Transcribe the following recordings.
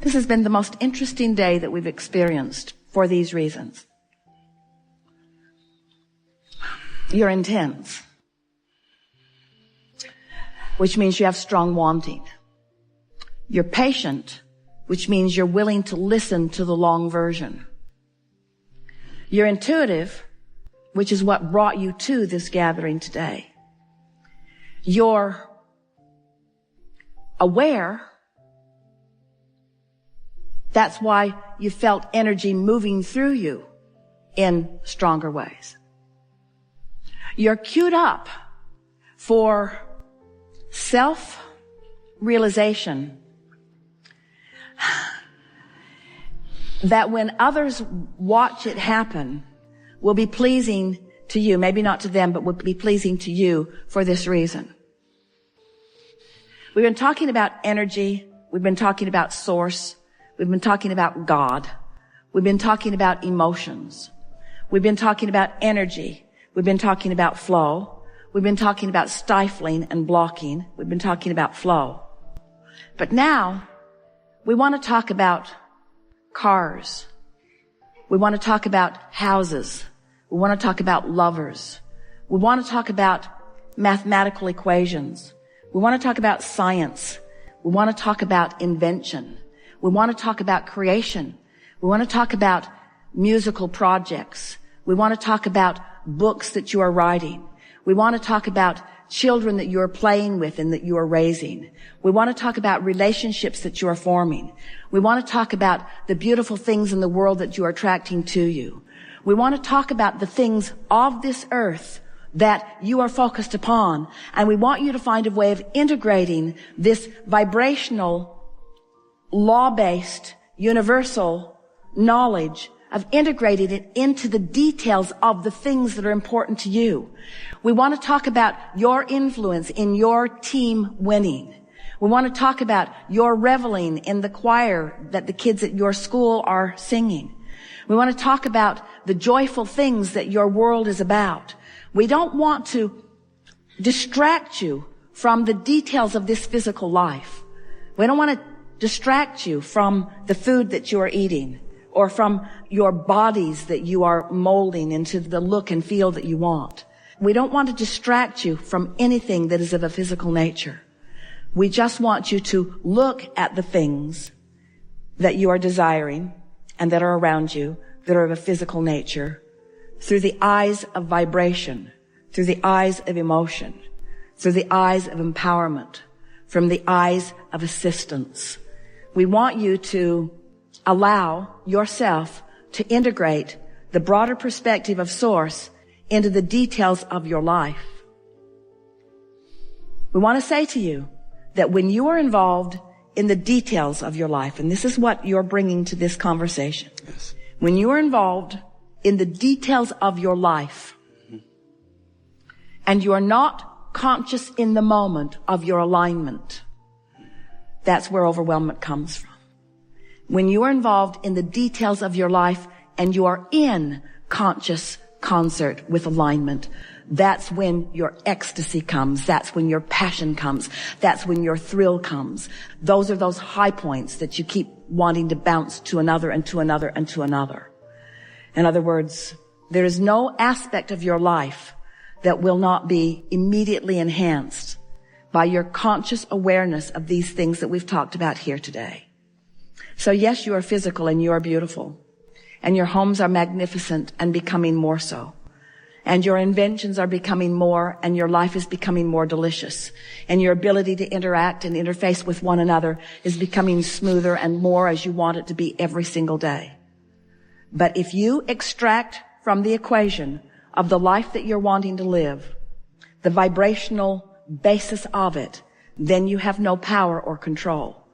This has been the most interesting day that we've experienced for these reasons. You're intense, which means you have strong wanting. You're patient, which means you're willing to listen to the long version. You're intuitive, which is what brought you to this gathering today. You're aware. That's why you felt energy moving through you in stronger ways. You're queued up for self-realization that when others watch it happen will be pleasing to you, maybe not to them, but will be pleasing to you for this reason. We've been talking about energy. We've been talking about source. We've been talking about God. We've been talking about emotions. We've been talking about energy. We've been talking about flow. We've been talking about stifling and blocking. We've been talking about flow. But now we want to talk about cars. We want to talk about houses. We want to talk about lovers. We want to talk about mathematical equations. We want to talk about science. We want to talk about invention. We want to talk about creation. We want to talk about musical projects. We want to talk about books that you are writing. We want to talk about children that you are playing with and that you are raising. We want to talk about relationships that you are forming. We want to talk about the beautiful things in the world that you are attracting to you. We want to talk about the things of this earth that you are focused upon. And we want you to find a way of integrating this vibrational, law-based, universal knowledge, of integrating it into the details of the things that are important to you. We want to talk about your influence in your team winning. We want to talk about your reveling in the choir that the kids at your school are singing. We want to talk about the joyful things that your world is about. We don't want to distract you from the details of this physical life. We don't want to distract you from the food that you are eating or from your bodies that you are molding into the look and feel that you want. We don't want to distract you from anything that is of a physical nature. We just want you to look at the things that you are desiring and that are around you that are of a physical nature through the eyes of vibration, through the eyes of emotion, through the eyes of empowerment, from the eyes of assistance. We want you to allow yourself to integrate the broader perspective of Source into the details of your life. We want to say to you that when you are involved in the details of your life, and this is what you're bringing to this conversation, yes. When you are involved in the details of your life, and you are not conscious in the moment of your alignment, that's where overwhelmment comes from. When you are involved in the details of your life and you are in conscious concert with alignment, that's when your ecstasy comes. That's when your passion comes. That's when your thrill comes. Those are those high points that you keep wanting to bounce to another and to another and to another. In other words, there is no aspect of your life that will not be immediately enhanced by your conscious awareness of these things that we've talked about here today. So yes, you are physical and you are beautiful. And your homes are magnificent and becoming more so. And your inventions are becoming more, and your life is becoming more delicious. And your ability to interact and interface with one another is becoming smoother and more as you want it to be every single day. But if you extract from the equation of the life that you're wanting to live the vibrational basis of it, then you have no power or control.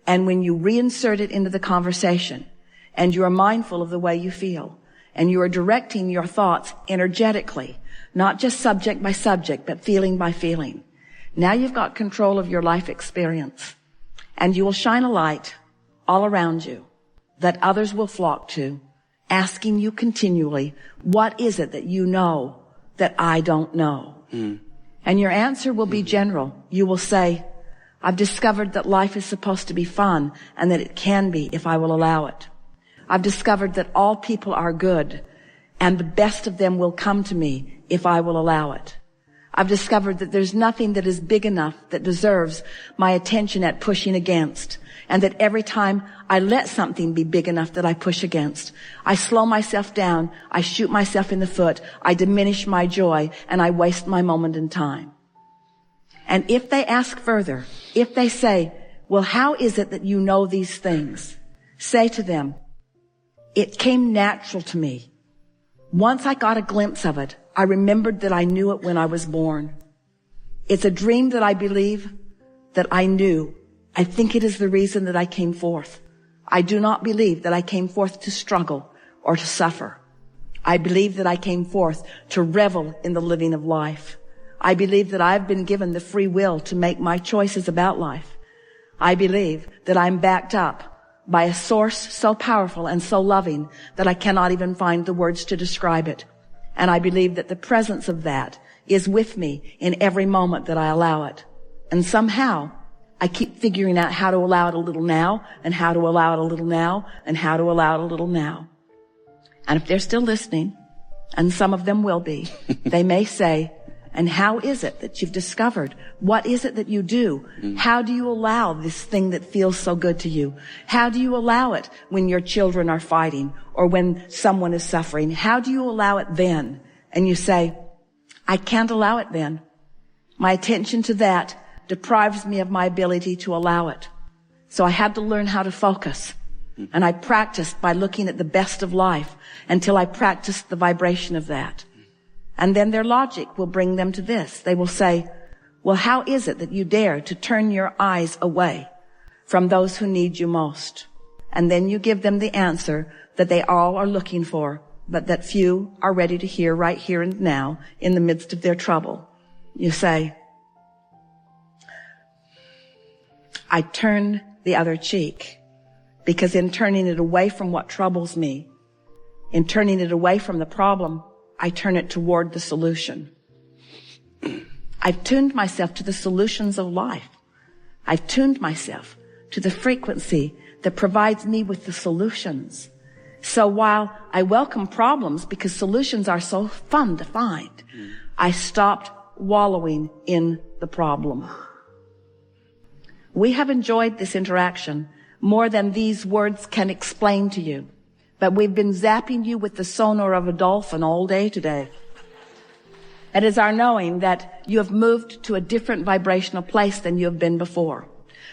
And when you reinsert it into the conversation, and you are mindful of the way you feel, and you are directing your thoughts energetically, not just subject by subject, but feeling by feeling, now you've got control of your life experience. And you will shine a light all around you that others will flock to, asking you continually, what is it that you know that I don't know? And your answer will be general. You will say, I've discovered that life is supposed to be fun and that it can be if I will allow it. I've discovered that all people are good and the best of them will come to me if I will allow it. I've discovered that there's nothing that is big enough that deserves my attention at pushing against, and that every time I let something be big enough that I push against, I slow myself down, I shoot myself in the foot, I diminish my joy, and I waste my moment in time. And if they ask further, if they say, well, how is it that you know these things? Say to them, it came natural to me. Once I got a glimpse of it, I remembered that I knew it when I was born. It's a dream that I believe that I knew. I think it is the reason that I came forth. I do not believe that I came forth to struggle or to suffer. I believe that I came forth to revel in the living of life. I believe that I've been given the free will to make my choices about life. I believe that I'm backed up by a source so powerful and so loving that I cannot even find the words to describe it. And I believe that the presence of that is with me in every moment that I allow it. And somehow I keep figuring out how to allow it a little now, and how to allow it a little now, and how to allow it a little now. And if they're still listening, and some of them will be, they may say, and how is it that you've discovered? What is it that you do? How do you allow this thing that feels so good to you? How do you allow it when your children are fighting or when someone is suffering? How do you allow it then? And you say, I can't allow it then. My attention to that deprives me of my ability to allow it. So I had to learn how to focus. And I practiced by looking at the best of life until I practiced the vibration of that. And then their logic will bring them to this. They will say, well, how is it that you dare to turn your eyes away from those who need you most? And then you give them the answer that they all are looking for, but that few are ready to hear right here and now in the midst of their trouble. You say, I turn the other cheek, because in turning it away from what troubles me, in turning it away from the problem, I turn it toward the solution. I've tuned myself to the solutions of life. I've tuned myself to the frequency that provides me with the solutions. So while I welcome problems because solutions are so fun to find, I stopped wallowing in the problem. We have enjoyed this interaction more than these words can explain to you. But we've been zapping you with the sonar of a dolphin all day today. It is our knowing that you have moved to a different vibrational place than you have been before.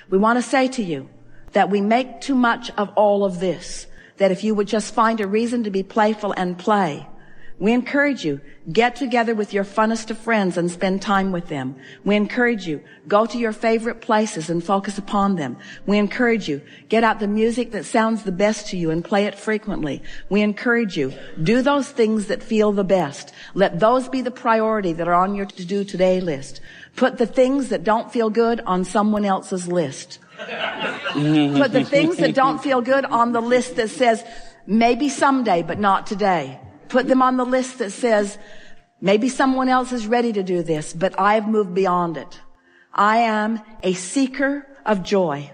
We want to say to you that we make too much of all of this, that if you would just find a reason to be playful and play. We encourage you, get together with your funnest of friends and spend time with them. We encourage you, go to your favorite places and focus upon them. We encourage you, get out the music that sounds the best to you and play it frequently. We encourage you, do those things that feel the best. Let those be the priority that are on your to-do today list. Put the things that don't feel good on someone else's list. Put the things that don't feel good on the list that says, maybe someday, but not today. Put them on the list that says, maybe someone else is ready to do this, but I've moved beyond it. I am a seeker of joy.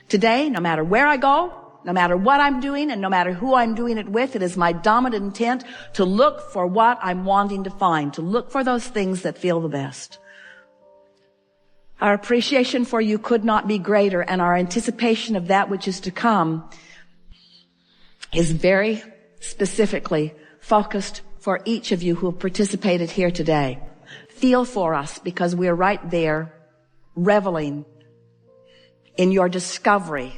Today, no matter where I go, no matter what I'm doing, and no matter who I'm doing it with, it is my dominant intent to look for what I'm wanting to find, to look for those things that feel the best. Our appreciation for you could not be greater, and our anticipation of that which is to come is very specifically focused for each of you who have participated here today. Feel for us, because we're right there reveling in your discovery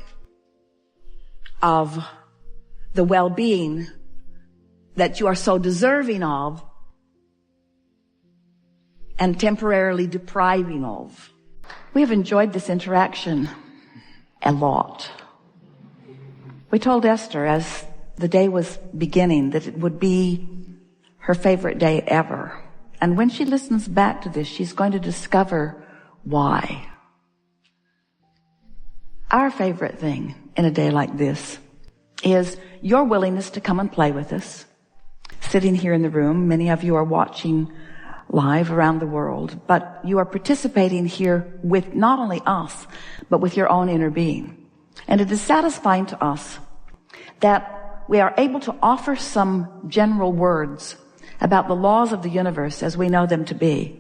of the well-being that you are so deserving of and temporarily depriving of. We have enjoyed this interaction a lot. We told Esther as the day was beginning that it would be her favorite day ever. And when she listens back to this, she's going to discover why. Our favorite thing in a day like this is your willingness to come and play with us. Sitting here in the room, many of you are watching live around the world, but you are participating here with not only us, but with your own inner being. And it is satisfying to us that we are able to offer some general words about the laws of the universe as we know them to be.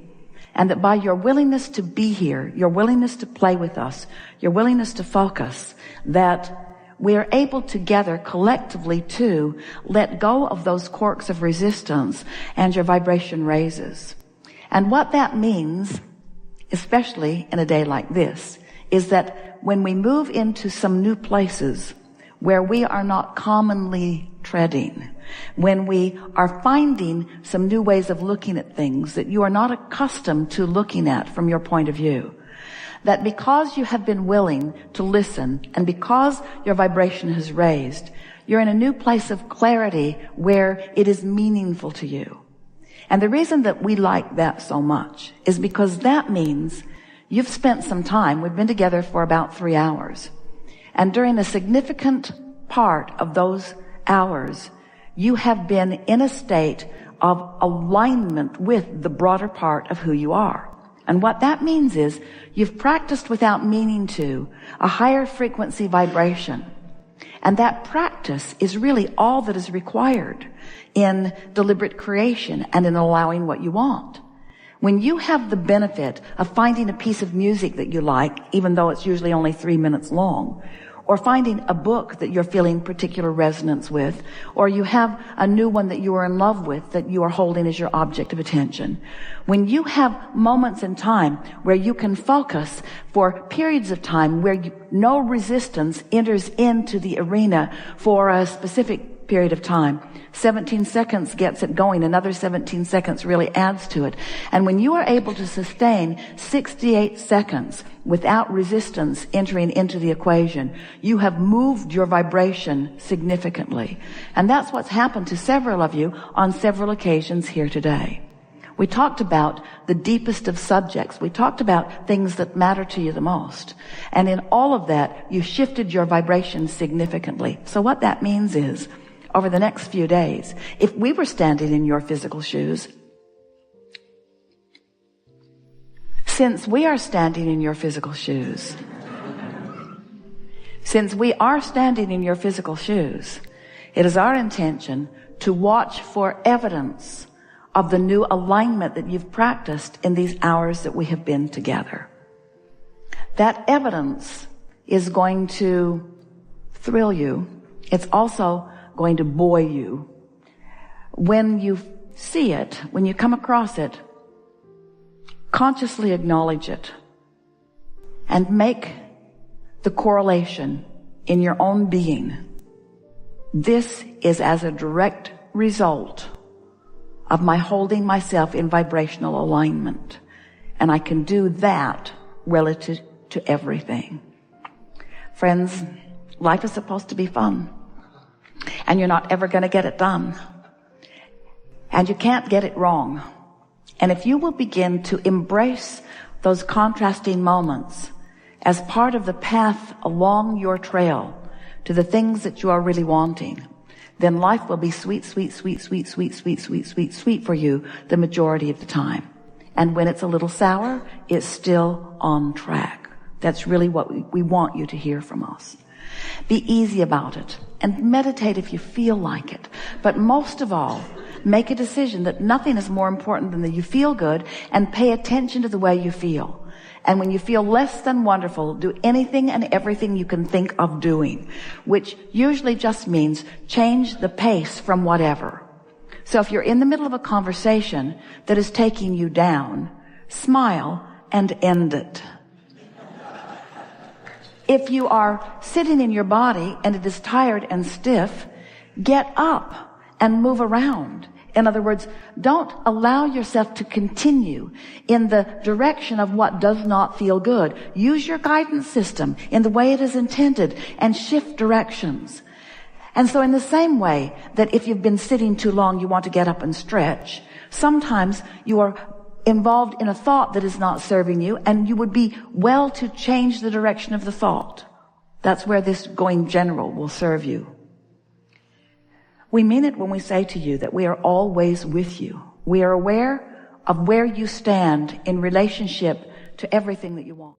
And that by your willingness to be here, your willingness to play with us, your willingness to focus, that we are able together collectively to let go of those corks of resistance and your vibration raises. And what that means, especially in a day like this, is that when we move into some new places where we are not commonly treading, when we are finding some new ways of looking at things that you are not accustomed to looking at from your point of view, that because you have been willing to listen and because your vibration has raised, you're in a new place of clarity where it is meaningful to you. And the reason that we like that so much is because that means you've spent some time. We've been together for about 3 hours. And during a significant part of those hours, you have been in a state of alignment with the broader part of who you are. And what that means is you've practiced without meaning to a higher frequency vibration. And that practice is really all that is required in deliberate creation and in allowing what you want. When you have the benefit of finding a piece of music that you like, even though it's usually only 3 minutes long, or finding a book that you're feeling particular resonance with, or you have a new one that you are in love with that you are holding as your object of attention. When you have moments in time where you can focus for periods of time where no resistance enters into the arena for a specific period of time, 17 seconds gets it going, another 17 seconds really adds to it. And when you are able to sustain 68 seconds without resistance entering into the equation, you have moved your vibration significantly. And that's what's happened to several of you on several occasions here today. We talked about the deepest of subjects. We talked about things that matter to you the most. And in all of that, you shifted your vibration significantly. So what that means is, over the next few days, if we were standing in your physical shoes, since we are standing in your physical shoes, it is our intention to watch for evidence of the new alignment that you've practiced in these hours that we have been together. That evidence is going to thrill you. It's also going to buoy you. When you see it, when you come across it, consciously acknowledge it and make the correlation in your own being. This is as a direct result of my holding myself in vibrational alignment. And I can do that relative to everything. Friends, life is supposed to be fun. And you're not ever going to get it done. And you can't get it wrong. And if you will begin to embrace those contrasting moments as part of the path along your trail to the things that you are really wanting, then life will be sweet, sweet, sweet, sweet, sweet, sweet, sweet, sweet, sweet for you the majority of the time. And when it's a little sour, it's still on track. That's really what we want you to hear from us. Be easy about it and meditate if you feel like it. But most of all, make a decision that nothing is more important than that you feel good, and pay attention to the way you feel. And when you feel less than wonderful, do anything and everything you can think of doing, which usually just means change the pace from whatever. So if you're in the middle of a conversation that is taking you down, smile and end it. If you are sitting in your body and it is tired and stiff, get up and move around. In other words, don't allow yourself to continue in the direction of what does not feel good. Use your guidance system in the way it is intended and shift directions. And so in the same way that if you've been sitting too long, you want to get up and stretch, sometimes you are involved in a thought that is not serving you, and you would be well to change the direction of the thought. That's where this going general will serve you. We mean it when we say to you that we are always with you. We are aware of where you stand in relationship to everything that you want.